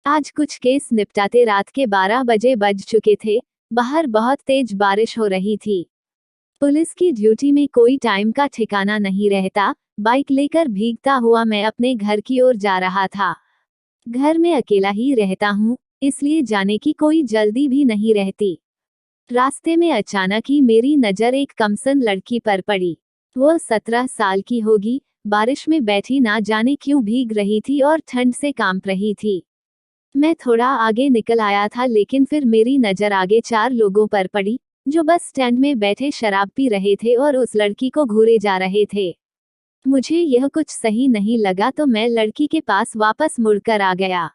आज कुछ केस निपटाते रात के 12 बजे बज चुके थे। बाहर बहुत तेज बारिश हो रही थी। पुलिस की ड्यूटी में कोई टाइम का ठिकाना नहीं रहता। बाइक लेकर भीगता हुआ मैं अपने घर की ओर जा रहा था। घर में अकेला ही रहता हूँ, इसलिए जाने की कोई जल्दी भी नहीं रहती। रास्ते में अचानक ही मेरी नजर एक कमसन लड़की पर पड़ी। वो 17 साल की होगी। बारिश में बैठी ना जाने क्यों भीग रही थी और ठंड से कांप रही थी। मैं थोड़ा आगे निकल आया था, लेकिन फिर मेरी नजर आगे 4 लोगों पर पड़ी, जो बस स्टैंड में बैठे शराब पी रहे थे और उस लड़की को घूरे जा रहे थे। मुझे यह कुछ सही नहीं लगा, तो मैं लड़की के पास वापस मुड़कर आ गया।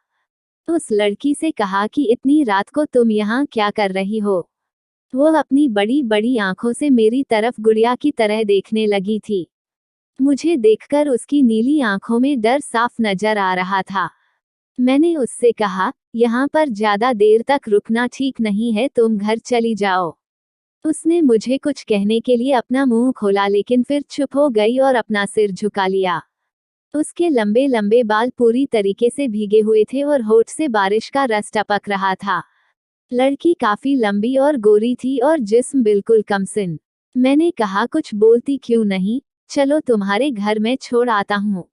उस लड़की से कहा कि इतनी रात को तुम यहाँ क्या कर रही हो। वो अपनी बड़ी बड़ी आंखों से मेरी तरफ गुड़िया की तरह देखने लगी थी। मुझे देखकर उसकी नीली आंखों में डर साफ नजर आ रहा था। मैंने उससे कहा, यहाँ पर ज्यादा देर तक रुकना ठीक नहीं है, तुम घर चली जाओ। उसने मुझे कुछ कहने के लिए अपना मुंह खोला, लेकिन फिर चुप हो गई और अपना सिर झुका लिया। उसके लंबे लंबे बाल पूरी तरीके से भीगे हुए थे और होठ से बारिश का रस टपक रहा था। लड़की काफी लंबी और गोरी थी और जिस्म बिल्कुल कमसिन। मैंने कहा, कुछ बोलती क्यों नहीं, चलो तुम्हारे घर में छोड़ आता हूँ।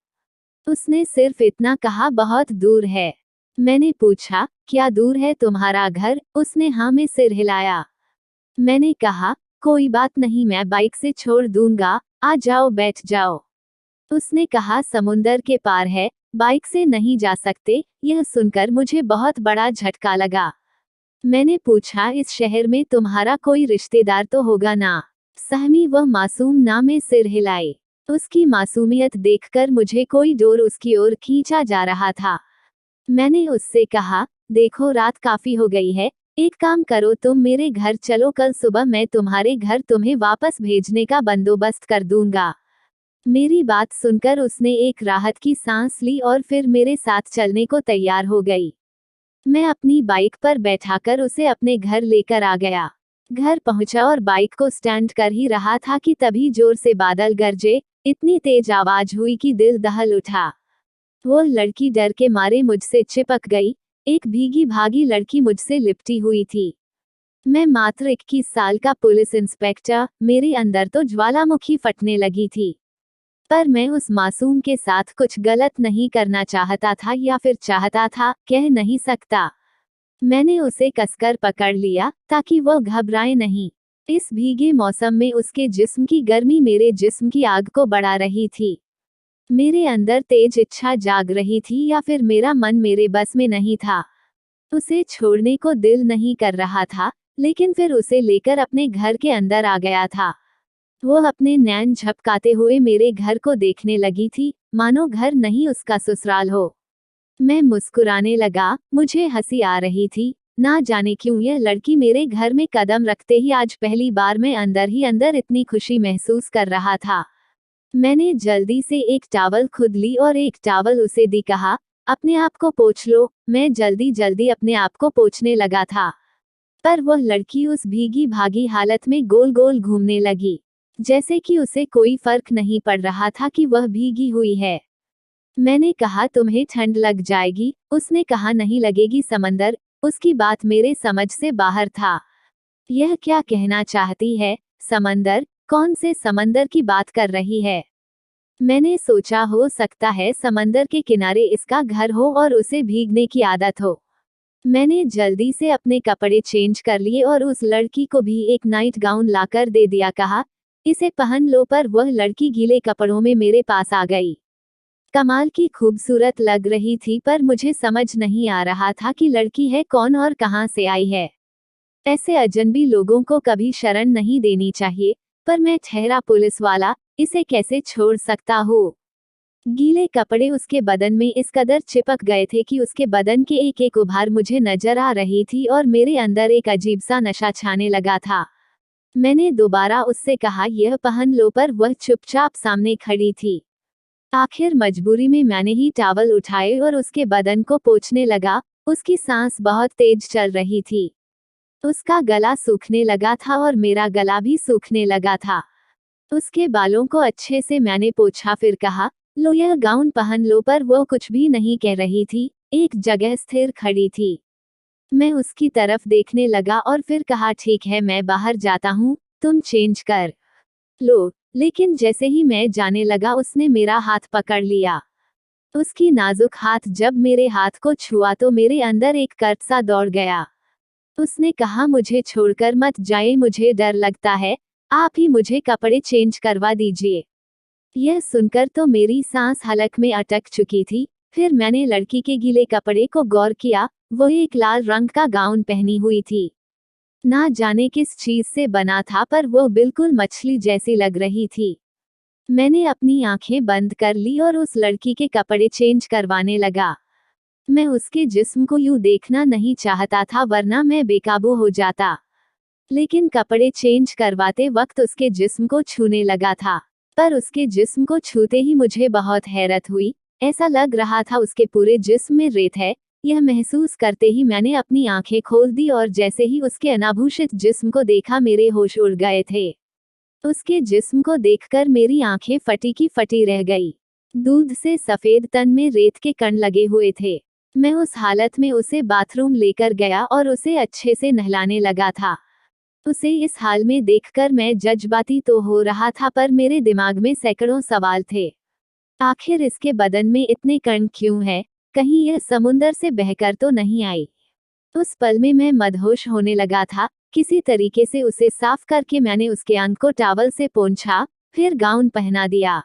उसने सिर्फ इतना कहा, बहुत दूर है। मैंने पूछा, क्या दूर है तुम्हारा घर? उसने हाँ में सिर हिलाया। मैंने कहा, कोई बात नहीं, मैं बाइक से छोड़ दूंगा, आ जाओ बैठ जाओ। उसने कहा, समुंदर के पार है, बाइक से नहीं जा सकते। यह सुनकर मुझे बहुत बड़ा झटका लगा। मैंने पूछा, इस शहर में तुम्हारा कोई रिश्तेदार तो होगा ना? सहमी वह मासूम ना में सिर हिलाई। उसकी मासूमियत देखकर मुझे कोई डोर उसकी ओर खींचा जा रहा था। मैंने उससे कहा, देखो रात काफी हो गई है, एक काम करो, तुम मेरे घर चलो, कल सुबह मैं तुम्हारे घर तुम्हें वापस भेजने का बंदोबस्त कर दूंगा। मेरी बात सुनकर उसने एक राहत की सांस ली और फिर मेरे साथ चलने को तैयार हो गई। मैं अपनी बाइक पर बैठाकर उसे अपने घर लेकर आ गया। घर पहुंचा और बाइक को स्टैंड कर ही रहा था कि तभी जोर से बादल गरजे। इतनी तेज आवाज हुई कि दिल दहल उठा। वो लड़की डर के मारे मुझसे चिपक गई। एक भीगी भागी लड़की मुझसे लिपटी हुई थी। मैं मात्र 21 साल का पुलिस इंस्पेक्टर, मेरे अंदर तो ज्वालामुखी फटने लगी थी। पर मैं उस मासूम के साथ कुछ गलत नहीं करना चाहता था, या फिर चाहता था, कह नहीं सकता। मैंने उसे कसकर पकड़ लिया ताकि वह घबराए नहीं। इस भीगे मौसम में उसके जिस्म की गर्मी मेरे जिस्म की आग को बढ़ा रही थी। मेरे अंदर तेज इच्छा जाग रही थी, या फिर मेरा मन मेरे बस में नहीं था। उसे छोड़ने को दिल नहीं कर रहा था, लेकिन फिर उसे लेकर अपने घर के अंदर आ गया था। वो अपने नैन झपकाते हुए मेरे घर को देखने लगी थी, मानो घर नहीं उसका ससुराल हो। मैं मुस्कुराने लगा, मुझे हंसी आ रही थी। ना जाने क्यों यह लड़की मेरे घर में कदम रखते ही आज पहली बार मैं अंदर ही अंदर इतनी खुशी महसूस कर रहा था। मैंने जल्दी से एक टॉवल खुद ली और एक टॉवल उसे दी, कहा, अपने आप को पोंछ लो। मैं जल्दी जल्दी अपने आप को पोंछने लगा था, पर वह लड़की उस भीगी भागी हालत में गोल गोल घूमने लगी, जैसे कि उसे कोई फर्क नहीं पड़ रहा था कि वह भीगी हुई है। मैंने कहा, तुम्हें ठंड लग जाएगी। उसने कहा, नहीं लगेगी समंदर। उसकी बात मेरे समझ से बाहर था। यह क्या कहना चाहती है? समंदर? कौन से समंदर की बात कर रही है? मैंने सोचा, हो सकता है समंदर के किनारे इसका घर हो और उसे भीगने की आदत हो। मैंने जल्दी से अपने कपड़े चेंज कर लिए और उस लड़की को भी एक नाइट गाउन लाकर दे दिया, कहा, इसे पहन लो। पर वह लड़की गीले कपड़ों में मेरे पास आ गई। कमाल की खूबसूरत लग रही थी, पर मुझे समझ नहीं आ रहा था कि लड़की है कौन और कहां से आई है। ऐसे अजनबी लोगों को कभी शरण नहीं देनी चाहिए, पर मैं ठहरा पुलिस वाला, इसे कैसे छोड़ सकता हूँ। गीले कपड़े उसके बदन में इस कदर चिपक गए थे कि उसके बदन के एक एक उभार मुझे नजर आ रही थी और मेरे अंदर एक अजीब सा नशा छाने लगा था। मैंने दोबारा उससे कहा, यह पहन लो, पर वह चुपचाप सामने खड़ी थी। आखिर मजबूरी में मैंने ही टॉवल उठाए और उसके बदन को पोंछने लगा। उसकी सांस बहुत तेज चल रही थी। उसका गला सूखने लगा था और मेरा गला भी सूखने लगा था। उसके बालों को अच्छे से मैंने पोंछा, फिर कहा, लो यह गाउन पहन लो। पर वो कुछ भी नहीं कह रही थी, एक जगह स्थिर खड़ी थी। मैं उसकी तरफ देखने लगा और फिर कहा, ठीक है, मैं बाहर जाता हूँ, तुम चेंज कर लो। लेकिन जैसे ही मैं जाने लगा उसने मेरा हाथ पकड़ लिया। उसकी नाजुक हाथ जब मेरे हाथ को छुआ तो मेरे अंदर एक कर्क सा दौड़ गया। उसने कहा, मुझे छोड़कर मत जाइए, मुझे डर लगता है, आप ही मुझे कपड़े चेंज करवा दीजिए। यह सुनकर तो मेरी सांस हलक में अटक चुकी थी। फिर मैंने लड़की के गीले कपड़े को गौर किया। वो एक लाल रंग का गाउन पहनी हुई थी। ना जाने किस चीज से बना था, पर वो बिल्कुल मछली जैसी लग रही थी। मैंने अपनी आंखें बंद कर ली और उस लड़की के कपड़े चेंज करवाने लगा। मैं उसके जिस्म को यूं देखना नहीं चाहता था, वरना मैं बेकाबू हो जाता। लेकिन कपड़े चेंज करवाते वक्त उसके जिस्म को छूने लगा था। पर उसके जिस्म को छूते ही मुझे बहुत हैरत हुई। ऐसा लग रहा था उसके पूरे जिस्म में रेत है। यह महसूस करते ही मैंने अपनी आंखें खोल दी और जैसे ही उसके अनाभूषित जिस्म को देखा, मेरे होश उड़ गए थे। उसके जिस्म को देखकर मेरी आंखें फटी की फटी रह गई। दूध से सफेद तन में रेत के कण लगे हुए थे। मैं उस हालत में उसे बाथरूम लेकर गया और उसे अच्छे से नहलाने लगा था। उसे इस हाल में देखकर मैं जज्बाती तो हो रहा था, पर मेरे दिमाग में सैकड़ों सवाल थे। आखिर इसके बदन में इतने कण क्यों है? कहीं यह समुंदर से बहकर तो नहीं आई? उस पल में मैं मदहोश होने लगा था। किसी तरीके से उसे साफ करके मैंने उसके अंग को टॉवल से पोंछा, फिर गाउन पहना दिया।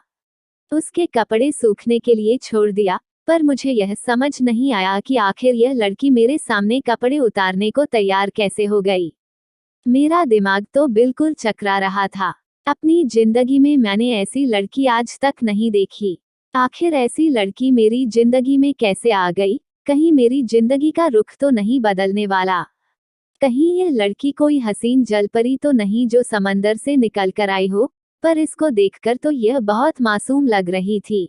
उसके कपड़े सूखने के लिए छोड़ दिया। पर मुझे यह समझ नहीं आया कि आखिर यह लड़की मेरे सामने कपड़े उतारने को तैयार कैसे हो गई। मेरा दिमाग तो बिल्कुल चकरा रहा था। अपनी जिंदगी में मैंने ऐसी लड़की आज तक नहीं देखी। आखिर ऐसी लड़की मेरी जिंदगी में कैसे आ गई? कहीं मेरी जिंदगी का रुख तो नहीं बदलने वाला? कहीं यह लड़की कोई हसीन जलपरी तो नहीं जो समंदर से निकल कर आई हो? पर इसको देखकर तो यह बहुत मासूम लग रही थी।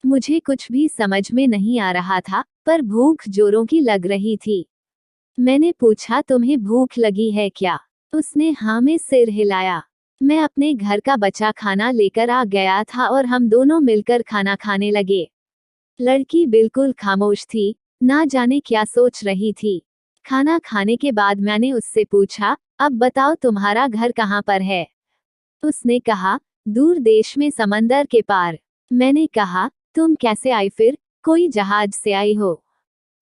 मुझे कुछ भी समझ में नहीं आ रहा था, पर भूख जोरों की लग रही थी। मैंने पूछा, तुम्हें भूख लगी है क्या? उसने हाँ में सिर हिलाया। मैं अपने घर का बचा खाना लेकर आ गया था और हम दोनों मिलकर खाना खाने लगे। लड़की बिल्कुल खामोश थी, ना जाने क्या सोच रही थी। खाना खाने के बाद मैंने उससे पूछा, अब बताओ तुम्हारा घर कहाँ पर है? उसने कहा, दूर देश में समंदर के पार। मैंने कहा, तुम कैसे आई फिर? कोई जहाज से आई हो?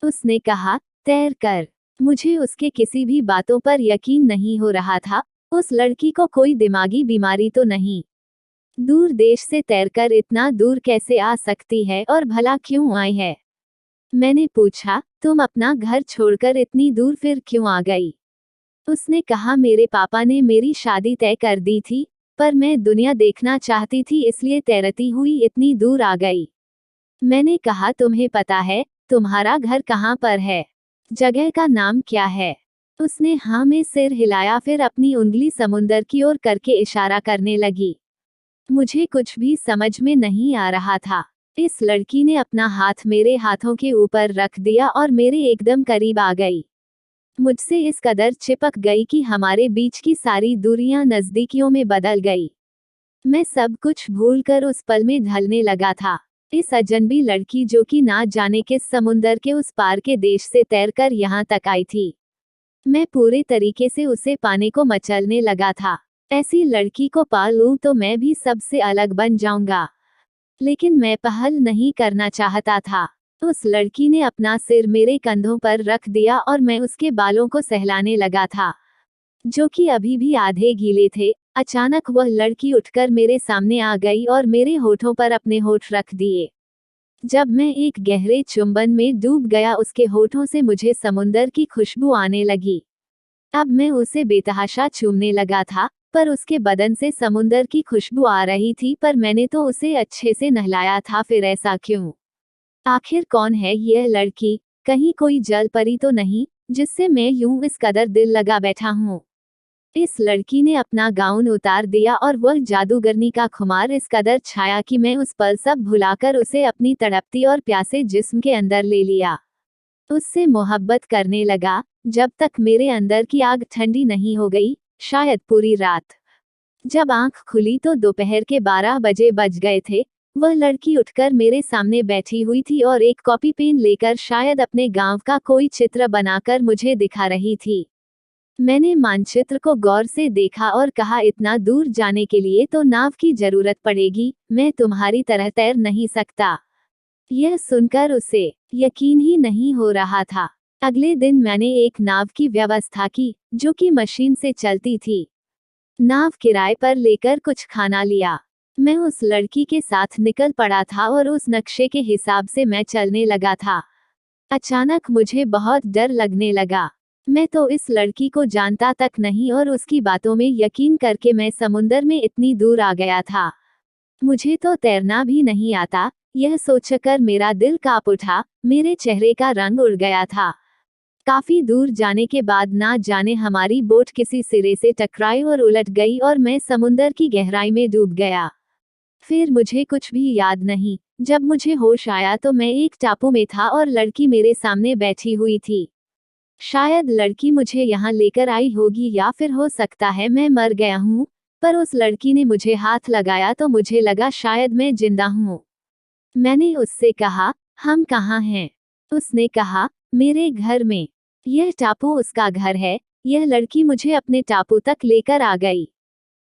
उसने कहा, तैर कर। मुझे उसके किसी भी बातों पर यकीन नहीं हो रहा था। उस लड़की को कोई दिमागी बीमारी तो नहीं? दूर देश से तैरकर इतना दूर कैसे आ सकती है और भला क्यों आई है? मैंने पूछा, तुम अपना घर छोड़कर इतनी दूर फिर क्यों आ गई? उसने कहा, मेरे पापा ने मेरी शादी तय कर दी थी, पर मैं दुनिया देखना चाहती थी, इसलिए तैरती हुई इतनी दूर आ गई। मैंने कहा, तुम्हें पता है तुम्हारा घर कहाँ पर है? जगह का नाम क्या है? उसने हाँ में सिर हिलाया, फिर अपनी उंगली समुंदर की ओर करके इशारा करने लगी। मुझे कुछ भी समझ में नहीं आ रहा था। इस लड़की ने अपना हाथ मेरे हाथों के ऊपर रख दिया और मेरे एकदम करीब आ गई। मुझसे इस कदर चिपक गई कि हमारे बीच की सारी दूरियां नजदीकियों में बदल गई। मैं सब कुछ भूलकर उस पल में ढलने लगा था। इस अजनबी लड़की जो कि ना जाने किस समुंदर के उस पार के देश से तैरकर यहाँ तक आई थी। मैं पूरे तरीके से उसे पाने को मचलने लगा था। ऐसी लड़की को पा लूं तो मैं भी सबसे अलग बन जाऊंगा। लेकिन मैं पहल नहीं करना चाहता था। उस लड़की ने अपना सिर मेरे कंधों पर रख दिया और मैं उसके बालों को सहलाने लगा था, जो कि अभी भी आधे गीले थे। अचानक वह लड़की उठकर मेरे सामने आ गई और मेरे होठों पर अपने होठ रख दिए। जब मैं एक गहरे चुंबन में डूब गया, उसके होठों से मुझे समुंदर की खुशबू आने लगी। अब मैं उसे बेतहाशा चूमने लगा था, पर उसके बदन से समुंदर की खुशबू आ रही थी। पर मैंने तो उसे अच्छे से नहलाया था, फिर ऐसा क्यों? आखिर कौन है यह लड़की? कहीं कोई जल परी तो नहीं, जिससे मैं यूं इस कदर दिल लगा बैठा हूँ? इस लड़की ने अपना गाउन उतार दिया और वह जादूगरनी का खुमार इस कदर छाया कि मैं उस पल सब भुलाकर उसे अपनी तड़पती और प्यासे जिस्म के अंदर ले लिया। उससे मोहब्बत करने लगा, जब तक मेरे अंदर की आग ठंडी नहीं हो गई, शायद पूरी रात। जब आंख खुली तो दोपहर के 12 बजे बज गए थे। वह लड़की उठकर मेरे सामने बैठी हुई थी और एक कॉपी पेन लेकर शायद अपने गांव का कोई चित्र बनाकर मुझे दिखा रही थी। मैंने मानचित्र को गौर से देखा और कहा, इतना दूर जाने के लिए तो नाव की जरूरत पड़ेगी, मैं तुम्हारी तरह तैर नहीं सकता। यह सुनकर उसे यकीन ही नहीं हो रहा था। अगले दिन मैंने एक नाव की व्यवस्था की, जो कि मशीन से चलती थी। नाव किराए पर लेकर कुछ खाना लिया। मैं उस लड़की के साथ निकल पड़ा था और उस नक्शे के हिसाब से मैं चलने लगा था। अचानक मुझे बहुत डर लगने लगा। मैं तो इस लड़की को जानता तक नहीं और उसकी बातों में यकीन करके मैं समुंदर में इतनी दूर आ गया था। मुझे तो तैरना भी नहीं आता, यह सोचकर मेरा दिल कांप उठा, मेरे चेहरे का रंग उड़ गया था। काफी दूर जाने के बाद ना जाने हमारी बोट किसी सिरे से टकराई और उलट गई और मैं समुंदर की गहराई में डूब गया। फिर मुझे कुछ भी याद नहीं। जब मुझे होश आया तो मैं एक टापू में था और लड़की मेरे सामने बैठी हुई थी। शायद लड़की मुझे यहाँ लेकर आई होगी या फिर हो सकता है मैं मर गया हूँ, पर उस लड़की ने मुझे हाथ लगाया तो मुझे लगा शायद मैं जिंदा हूँ। मैंने उससे कहा, हम कहाँ हैं? उसने कहा, मेरे घर में। यह टापू उसका घर है। यह लड़की मुझे अपने टापू तक लेकर आ गई।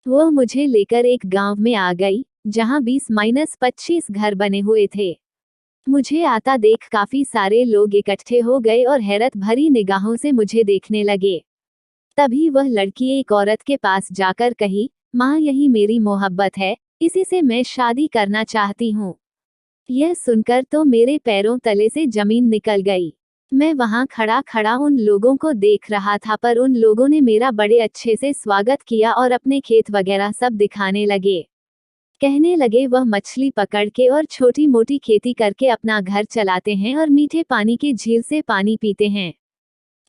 वो मुझे लेकर एक गांव में आ गई, जहां 20-25 घर बने हुए थे। मुझे आता देख काफी सारे लोग इकट्ठे हो गए और हैरत भरी निगाहों से मुझे देखने लगे। तभी वह लड़की एक औरत के पास जाकर कही, माँ, यही मेरी मोहब्बत है, इसी से मैं शादी करना चाहती हूँ। यह सुनकर तो मेरे पैरों तले से जमीन निकल गई। मैं वहां खड़ा खड़ा उन लोगों को देख रहा था, पर उन लोगों ने मेरा बड़े अच्छे से स्वागत किया और अपने खेत वगैरह सब दिखाने लगे। कहने लगे वह मछली पकड़ के और छोटी मोटी खेती करके अपना घर चलाते हैं और मीठे पानी की झील से पानी पीते हैं।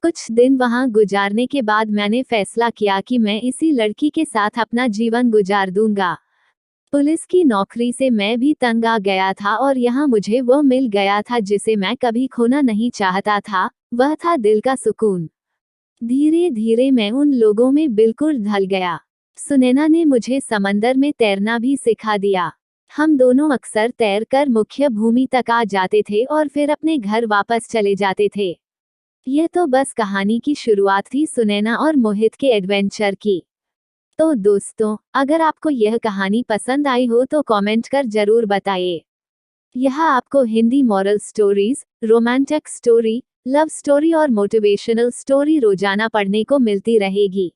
कुछ दिन वहां गुजारने के बाद मैंने फैसला किया कि मैं इसी लड़की के साथ अपना जीवन गुजार दूंगा। पुलिस की नौकरी से मैं भी तंग आ गया था और यहाँ मुझे वो मिल गया था जिसे मैं कभी खोना नहीं चाहता था, वह था दिल का सुकून। धीरे धीरे मैं उन लोगों में बिल्कुल ढल गया। सुनैना ने मुझे समंदर में तैरना भी सिखा दिया। हम दोनों अक्सर तैरकर मुख्य भूमि तक आ जाते थे और फिर अपने घर वापस चले जाते थे। यह तो बस कहानी की शुरुआत थी सुनैना और मोहित के एडवेंचर की। तो दोस्तों, अगर आपको यह कहानी पसंद आई हो तो कमेंट कर जरूर बताइए। यह आपको Hindi moral stories, romantic story, love story और मोटिवेशनल स्टोरी रोजाना पढ़ने को मिलती रहेगी।